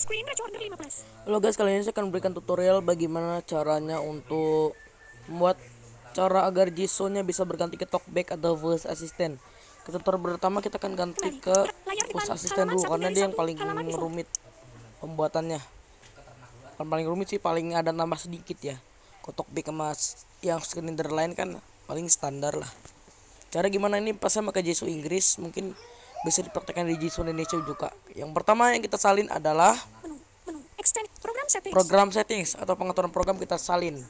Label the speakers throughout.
Speaker 1: Halo guys, kali ini saya akan memberikan tutorial bagaimana caranya untuk membuat cara agar Jisoo-nya bisa berganti ke talkback atau voice assistant. Ke tutorial pertama kita akan ganti ke voice assistant dulu karena dia yang paling rumit pembuatannya. Yang paling rumit sih, paling ada nambah sedikit ya. Kalau talkback sama yang slider lain kan paling standar lah. Cara gimana ini pas saya pakai Jisoo Inggris, mungkin bisa dipraktekkan di Jisoo Indonesia juga. Yang pertama yang kita salin adalah program settings atau pengaturan program, kita salin.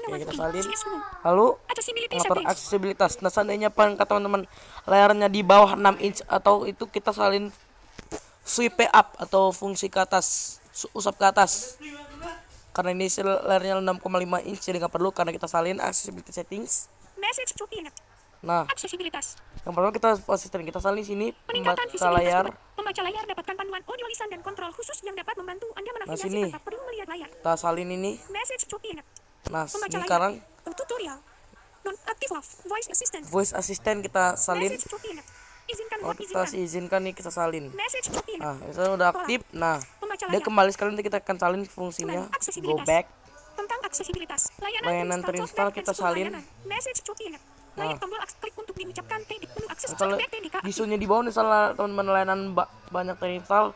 Speaker 1: Oke, kita salin. Lalu pengatur aksesibilitas. Nah, seandainya kata teman-teman layarnya di bawah 6 inch atau itu, kita salin swipe up atau fungsi ke atas, usap ke atas. Karena ini layarnya 6,5 inch jadi nggak perlu karena kita salin accessibility settings. Nah, yang pertama kita asisten, kita salin sini pembaca layar.
Speaker 2: Pembaca layar dapatkan panduan audio lisan dan kontrol khusus yang dapat membantu Anda menavigasi
Speaker 1: sini
Speaker 2: tanpa perlu melihat layar.
Speaker 1: Kita salin ini. Nah, ini sekarang
Speaker 2: tutorial non-aktif voice assistant.
Speaker 1: Voice assistant kita salin. Oh, kita izinkan nih, kita salin. Nah, itu udah aktif. Nah, dia kembali sekali, nanti kita akan salin fungsinya go back.
Speaker 2: Tentang aksesibilitas.
Speaker 1: Layanan terinstall kita salin. Nah,
Speaker 2: klik untuk diucapkan menu akses
Speaker 1: misalnya Jisoo-nya di bawah, misalnya teman-teman layanan banyak terinstall,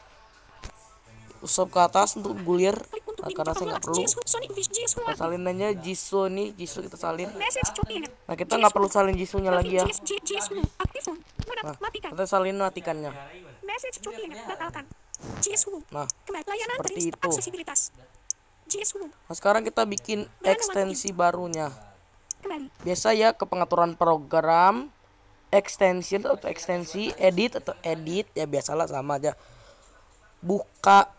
Speaker 1: usap ke atas untuk gulir. Nah, karena saya nggak perlu, kita salin aja Jisoo nih. Jisoo kita salin. Nah, kita nggak perlu salin Jisoo-nya lagi ya. Nah, kita salin matikannya. Nah, seperti itu. Nah, sekarang kita bikin ekstensi barunya. Biasa ya, ke pengaturan program, extension atau ekstensi, edit atau edit ya, biasalah sama aja. Buka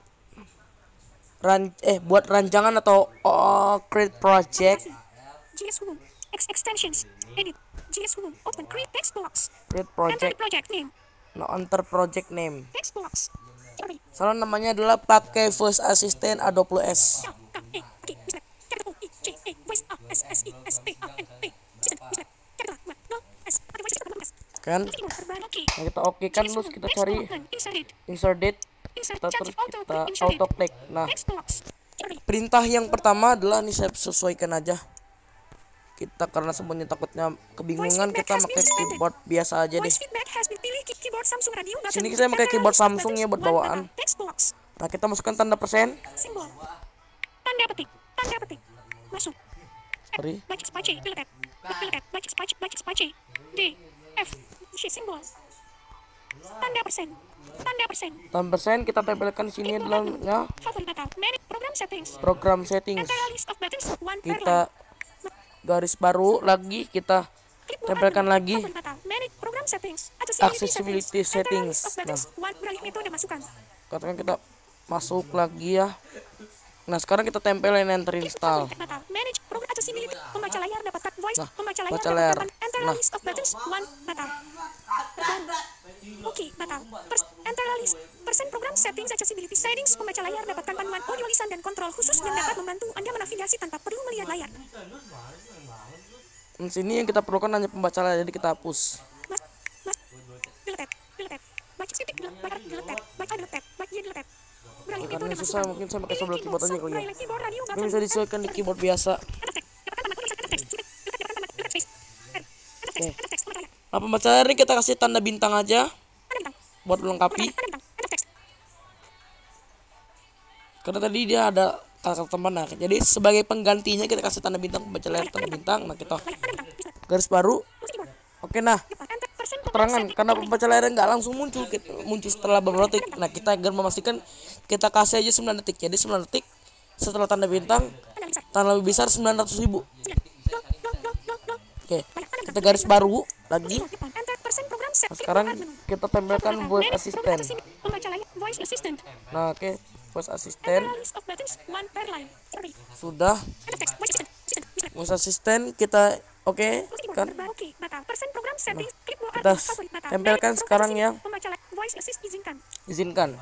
Speaker 1: buat rancangan atau create project.
Speaker 2: Extensions, edit, open, create text box.
Speaker 1: Create project. Nah, enter project name.
Speaker 2: Text box.
Speaker 1: Salah namanya adalah pakai voice assistant A20s. Kan? Nah, kita oke kan, terus kita cari insert date, terus kita auto click. Nah, perintah yang pertama adalah ini, saya sesuaikan aja. Kita karena semuanya takutnya kebingungan, kita pakai keyboard biasa aja deh. Sini saya pakai keyboard Samsung ya buat bawaan. Nah, kita masukkan tanda persen.
Speaker 2: Tanda petik. Masuk.
Speaker 1: Sorry.
Speaker 2: D F simbol. Tanda persen.
Speaker 1: Tanda persen kita tempelkan di sini dalamnya. Program settings. Kita garis baru lagi, kita tempelkan lagi accessibility settings. Nah, katakan kita masuk lagi ya. Nah, sekarang kita tempelin enter install. Nah, baca layar. Nah,
Speaker 2: program settings accessibility settings. Pembaca layar dapatkan panduan audio lisan dan kontrol khusus yang dapat membantu Anda menavigasi tanpa perlu melihat layar.
Speaker 1: Di sini yang kita perlukan hanya pembaca layar, jadi kita hapus. Karena susah, mungkin saya pakai sebelah keyboard aja kali ya. Ini bisa disesuaikan di keyboard biasa. Oke. Nah, pembaca layar ini kita kasih tanda bintang aja buat melengkapi. Karena tadi dia ada kata teman, nah jadi sebagai penggantinya kita kasih tanda bintang, pembaca layar tanda bintang. Nah, kita garis baru. Oke, nah keterangan karena pembaca layar nggak langsung muncul setelah beberapa detik. Nah, kita agar memastikan kita kasih aja 9 detik. Jadi 9 detik setelah tanda bintang, tanda lebih besar 900.000. Oke, kita garis baru lagi. Nah, sekarang kita tempelkan voice assistant. Nah, oke, voice assistant sudah. Voice assistant kita oke kan? Nah, kita tempelkan sekarang ya. Izinkan.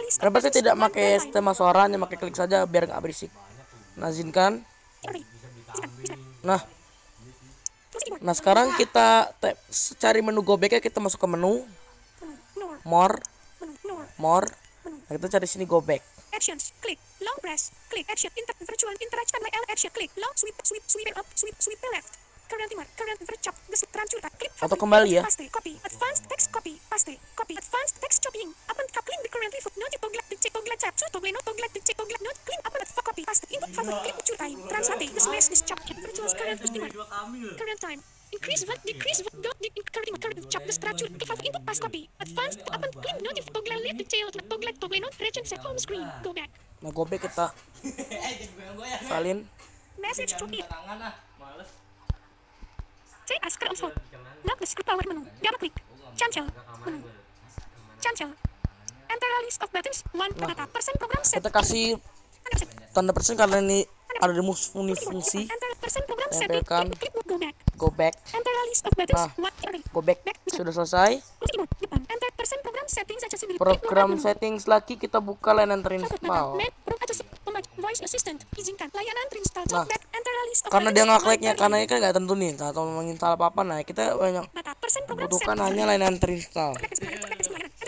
Speaker 1: Kenapa saya tidak pakai sistem suara, hanya pakai klik saja biar nggak berisik. Nah, izinkan. Nah, sekarang kita cari menu go back ya, kita masuk ke menu more. Nah, kita cari sini go back.
Speaker 2: Actions, klik, long press, klik, action, virtual interaction by L action, klik, long sweep, sweep up, sweep left. Current timer, current chop, transfer, klik,
Speaker 1: Atau kembali ya.
Speaker 2: paste, copy, advanced text, copy, paste, copy, advanced text chopping, upon coupling the currently footnote, toggle tab, toggle note, clean, upon copy, paste, input favorite, click, picture time, translate, this chop, virtual current time. Increase what, decrease what, current chop, the structure, input pass copy, advanced, open, clean, notif, toggle left, detail, toggle note, region set, home screen, go back.
Speaker 1: Nah, go back kita salin.
Speaker 2: Message to it. Say ask on phone. Lock the screen power menu. Double click. Cancel. Menu. Cancel. Enter a list of buttons. 1 data percent program set.
Speaker 1: Kita kasih tanda persen karena ini ada di fungsi.
Speaker 2: Enter percent program setting.
Speaker 1: Tempelkan
Speaker 2: Click go back.
Speaker 1: go back.
Speaker 2: Enter a list of buttons.
Speaker 1: Nah, go back sudah selesai.
Speaker 2: Enter percent program settings accessibility.
Speaker 1: Program settings lagi kita buka layanan terinstall.
Speaker 2: Voice assistant izinkan layanan terinstall.
Speaker 1: Nah,
Speaker 2: Back. Enter a list of
Speaker 1: karena dia
Speaker 2: buttons.
Speaker 1: ngekliknya karena ini kan nggak tentu nih atau menginstal apa-apa. Nah, kita banyak
Speaker 2: Data persen program
Speaker 1: butuhkan
Speaker 2: setting.
Speaker 1: hanya layanan terinstall.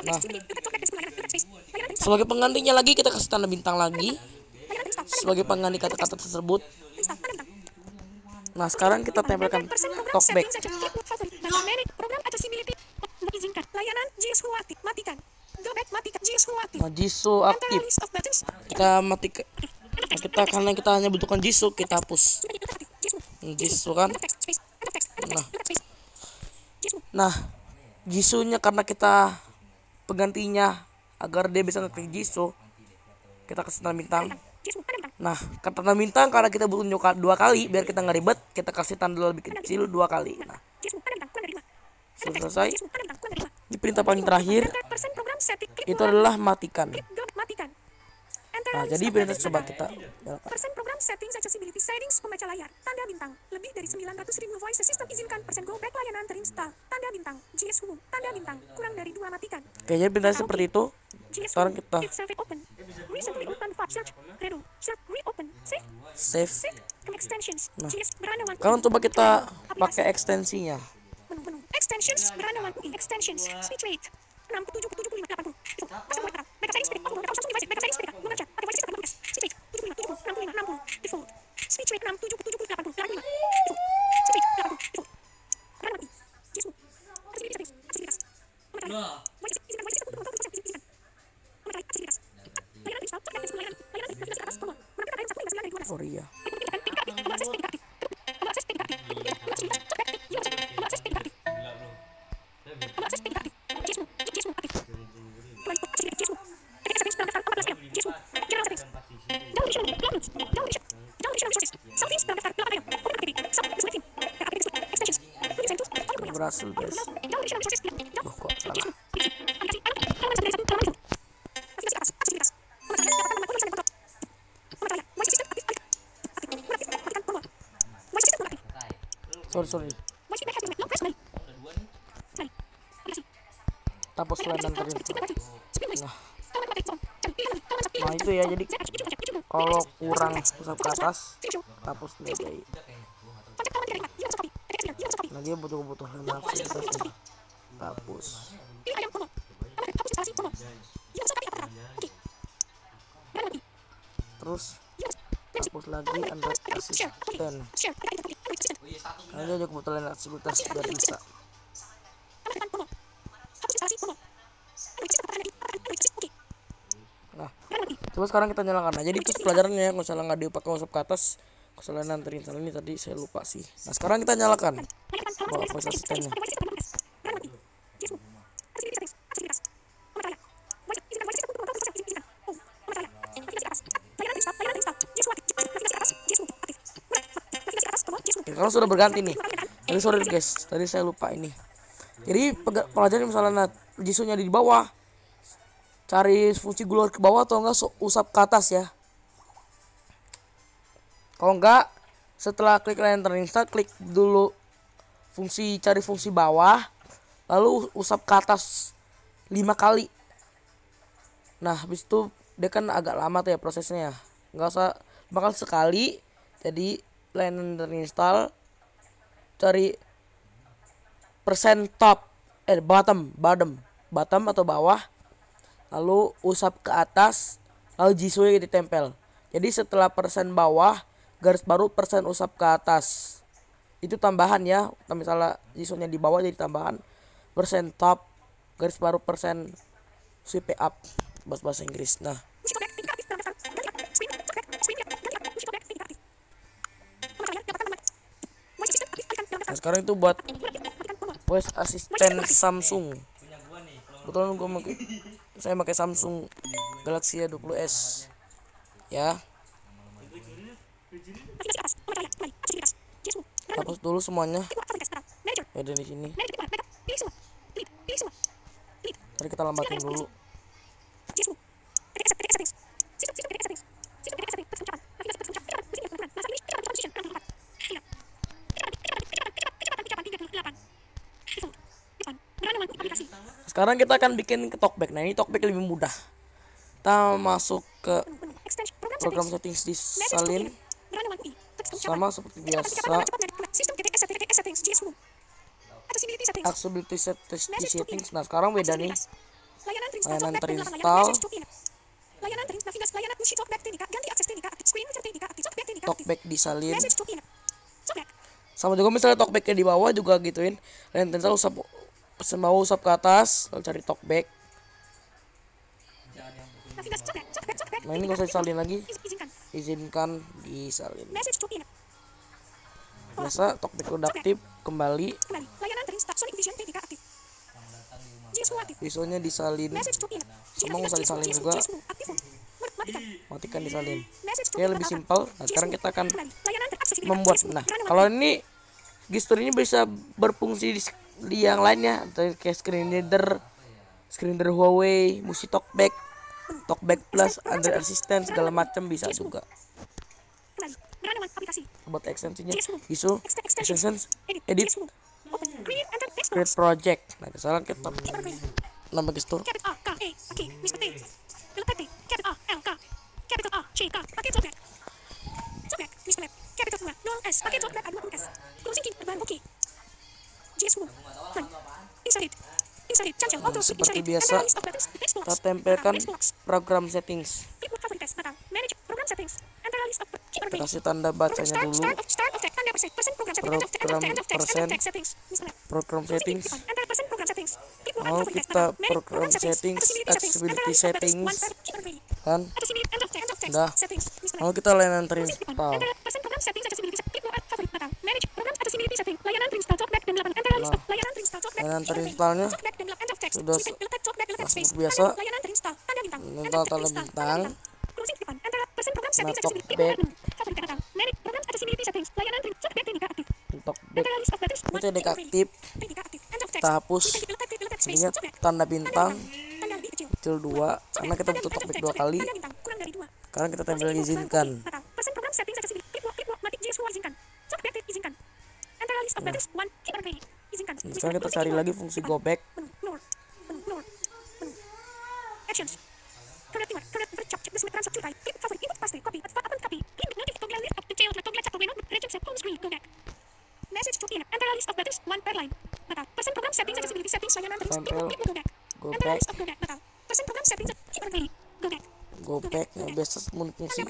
Speaker 1: Nah, sebagai penggantinya lagi kita kasih tanda bintang lagi sebagai pengganti kata-kata tersebut. Nah, sekarang kita tempelkan talkback.
Speaker 2: Program accessibility izinkan layanan JSU aktif matikan. Go back matikan JSU aktif.
Speaker 1: Nah, Jisoo
Speaker 2: Enter a
Speaker 1: aktif.
Speaker 2: list of buttons.
Speaker 1: Kita matikan. Nah, kita karena kita hanya butuhkan Jisoo, kita hapus. Jisoo kan. Nah, Jisoo-nya karena kita penggantinya agar dia bisa ngeklik Jisoo, kita kasih tanda bintang. Nah, kata tanda bintang karena kita butuh dua kali biar kita nggak ribet, kita kasih tanda lebih kecil 2 kali. Nah, sudah selesai. Di perintah paling terakhir itu adalah matikan. Nah, jadi perintah coba kita nyalakan.
Speaker 2: Persen program settings accessibility settings pembaca layar tanda bintang lebih dari 900.000 voice assistant izinkan persen go back layanan terinstall tanda bintang JS umum tanda bintang kurang dari 2 matikan.
Speaker 1: Kayaknya perintah seperti itu.
Speaker 2: JS
Speaker 1: Sekarang kita
Speaker 2: open recently open file search redo search reopen
Speaker 1: save.
Speaker 2: extensions
Speaker 1: Nah,
Speaker 2: JS beranda
Speaker 1: sekarang coba kita pakai ekstensinya.
Speaker 2: menu extensions beranda extensions speech rate 67 75 80 mega settings speed mega settings speed membaca ada voice system speech rate 75 70 65 60 default speech rate 67 70 80 85 default speech 80 default beranda JS accessibilitas voice system
Speaker 1: Korea. Berhasil guys. Loh, kok salah. Sorry. Tapos layanan terinstall. Nah itu ya, jadi kalau kurang usap ke atas tapos lagi. Nah dia butuh langsung kita tapos. Terus tapos lagi Android Assistant. Nah dia juga kebetulan aksesibilitas biar bisa. Nah, coba sekarang kita nyalakan. Nah, jadi itu pelajarannya ya, misalnya nggak dipakai usap ke atas, kesalahan terinstall ini tadi saya lupa sih. Nah, sekarang kita nyalakan voice assistant-nya. Kalau sudah berganti nih. Tadi sorry guys, tadi saya lupa ini. Jadi pelajaran misalnya Jisoo-nya di bawah, cari fungsi glue ke bawah atau enggak usap ke atas ya. Kalau enggak, setelah klik layanan terinstall, klik dulu cari fungsi bawah, lalu usap ke atas 5 kali. Nah, habis itu dia kan agak lama tuh ya prosesnya. Enggak usah bakal sekali. Jadi layanan terinstall, cari persen top bottom atau bawah, lalu usap ke atas, lalu jisoo ditempel. Jadi setelah persen bawah, garis baru persen usap ke atas. Itu tambahan ya. Kalau misalnya jisoo-nya di bawah jadi tambahan. Persen top, garis baru persen sweep up. Bahasa Inggris. Nah, sekarang itu buat voice assistant Samsung. Kebetulan saya pakai Samsung Galaxy A20s ya. Hapus dulu semuanya. Ada di sini. Mari kita lambatin dulu. Sekarang kita akan bikin ke talkback. Nah, ini talkback lebih mudah. Kita masuk ke program settings di salin, sama seperti biasa. Accessibility settings. Nah, sekarang beda nih. Layanan terinstall. Talkback di salin. Sama juga misalnya talkbacknya di bawah juga gituin. Layanan terinstall usap persen bawah, usap ke atas, lalu cari talkback. Nah, ini gak usah disalin lagi. Izinkan disalin. Biasa talkback udah aktif, kembali. Jisoo-nya disalin. Sama nggak usah disalin juga. Matikan disalin. Oke, lebih simpel. Nah, sekarang kita akan membuat. Nah, kalau ini gestur ini bisa berfungsi di yang lainnya, kayak screen reader Huawei, musik talkback, talkback plus, Android Assistant, segala macam bisa juga. Buat ekstensinya, isu, extensions, edit, create project. Nah, sekarang kita nama gestur. Seperti biasa, kita tempelkan program settings. Kita kasih tanda bacanya dulu. Program settings. Mau kita program settings, accessibility settings, kan? Udah. Mau kita layanan terinstall. Layanan terinstallnya sudah seperti biasa. Tanda bintang. Nah, talkback. Itu negatif. Kita hapus. Ingat tanda bintang kecil 2 karena kita butuh talkback 2 kali. Sekarang kita tempel izinkan. Nah, sekarang kita cari lagi fungsi go back. Go back yang biasa fungsi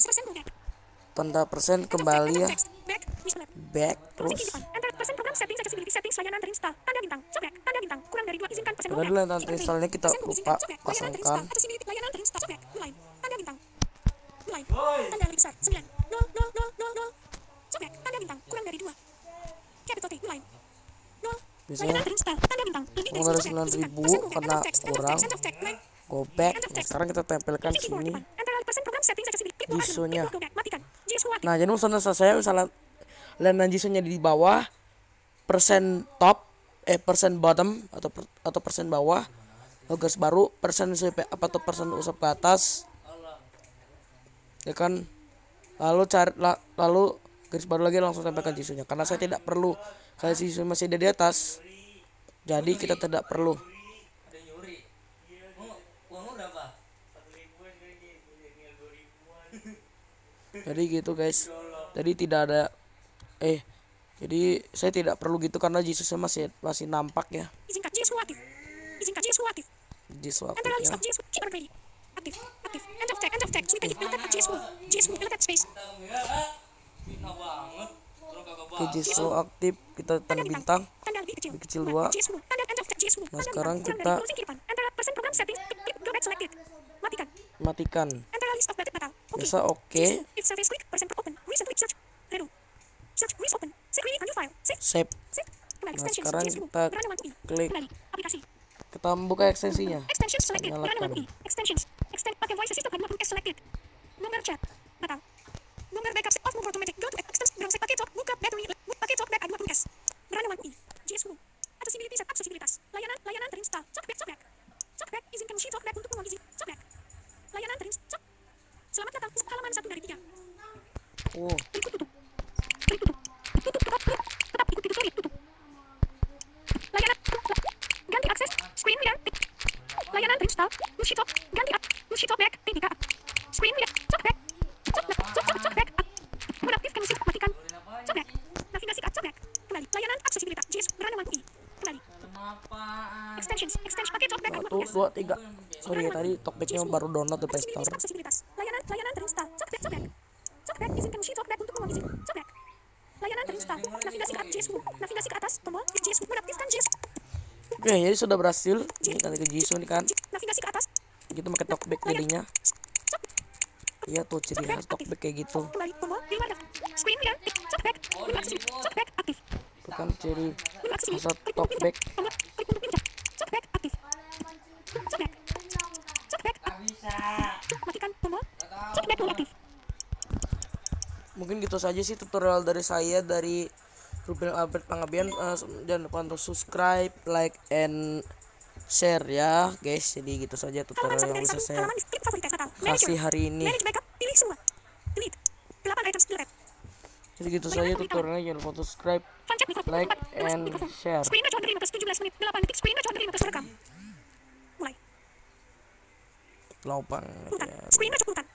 Speaker 1: tanda persen kembali ya, back terus. Padahal layanan terinstallnya kita lupa pasangkan. Biasanya dari 9.000 karena kurang. Go back. Nah, sekarang kita tempelkan sini Jisoo-nya. Nah, jadi misalnya layanan Jisoo-nya di bawah, persen top, persen bottom atau persen bawah, garis baru persen sweep up atau persen usap ke atas, ya kan? Lalu garis baru lagi langsung tempelkan Jisoo-nya. Karena saya tidak perlu, kalau Jisoo masih ada di atas, jadi kita tidak perlu. Jadi gitu guys. Jadi tidak ada jadi saya tidak perlu gitu karena Jisoo masih nampak ya. Jisoo aktif
Speaker 2: Enter
Speaker 1: ya.
Speaker 2: list of JS keyboard ready. Aktif. Aktif. End of text. Sweep edit deleted JS move. JS move deleted space.
Speaker 1: Oke, Jisoo aktif, kita tanda bintang.
Speaker 2: Tanda lebih kecil.
Speaker 1: Lebih kecil 2.
Speaker 2: JS move. Tanda end of text JS move.
Speaker 1: Nah,
Speaker 2: Tanda
Speaker 1: sekarang
Speaker 2: bintang.
Speaker 1: kita
Speaker 2: Closing kiripan. Enter persen program settings. Go back selected. Matikan.
Speaker 1: matikan.
Speaker 2: Enter list of battle batal. Okay.
Speaker 1: Biasa oke.
Speaker 2: If surface quick persen open. Recently search. Redo. Search list open. Save a new file. Save.
Speaker 1: Save.
Speaker 2: Save. Kembali
Speaker 1: Nah,
Speaker 2: extensions.
Speaker 1: sekarang
Speaker 2: JS move.
Speaker 1: kita
Speaker 2: Beranda 1 UI.
Speaker 1: klik.
Speaker 2: Kembali. Aplikasi.
Speaker 1: Kita membuka ekstensinya.
Speaker 2: Extensions selected.
Speaker 1: Nyalakan.
Speaker 2: Beranda 1 UI. Extensions. Extend pakai voice assistant 50 selected. Nomor chat. Batal. Nomor backup off move automatic. Go to extends. Berang pakai talk. Buka battery. Pakai talk back 20s. Beranda 1 UI. JS move. Accessibility set aksesibilitas. Layanan terinstall. Talkback. Talkback izinkan machine talkback untuk mengisi talkback. Layanan terinstall. Selamat datang. Halaman 1 dari 3.
Speaker 1: Oh,
Speaker 2: Berikut tutup. Tetap ikuti tutorial tutup. Layanan. Ganti akses. Screen reader. Layanan terinstall. Mushy talk. Ganti Mushy talkback. TPK. Screen reader. Talkback. Talkback. Menaktifkan musik. Matikan. Talkback. Navigasi ke talkback. Kembali. Layanan aksesibilitas. JS beranda 1 UI. Kembali. Extensions. Pakai talkback
Speaker 1: 1, 2, 3. Sorry ya, tadi talkbacknya baru download di Play Store.
Speaker 2: Aksesibilitas. Layanan terinstall. Talkback izinkan machine talkback untuk mengisi talkback. Layanan terinstall. Navigasi ke JS move. Navigasi ke atas tombol JS move. Menaktifkan JS.
Speaker 1: Oke, jadi sudah berhasil. Ini kan ke Jisoo nih kan.
Speaker 2: Navigasi ke atas.
Speaker 1: Kita pakai talkback jadinya. Iya tuh ciri khas talkback kayak gitu.
Speaker 2: Kembali tombol di luar. Screen reader. Talkback. Talkback aktif.
Speaker 1: Itu kan ciri khas talkback.
Speaker 2: Tombol klik untuk pindah. Talkback aktif. Talkback. Matikan tombol. Talkback mode aktif.
Speaker 1: Mungkin gitu saja sih tutorial dari saya dari Ruben Albert Pangabean. Jangan lupa untuk subscribe, like, and share ya guys. Jadi gitu saja tutorial yang bisa saya kasih hari ini.
Speaker 2: Manage backup. Pilih semua. Delete. 8 items delete.
Speaker 1: Jadi gitu saja tutorialnya. Jangan lupa subscribe,
Speaker 2: Fancet mikrofon.
Speaker 1: like, and share.
Speaker 2: Screen recording dari 17 menit. 8 detik. Screen recording dari rekam. Mulai.
Speaker 1: Laupang
Speaker 2: Urutan.
Speaker 1: ya.
Speaker 2: Screen recording urutan.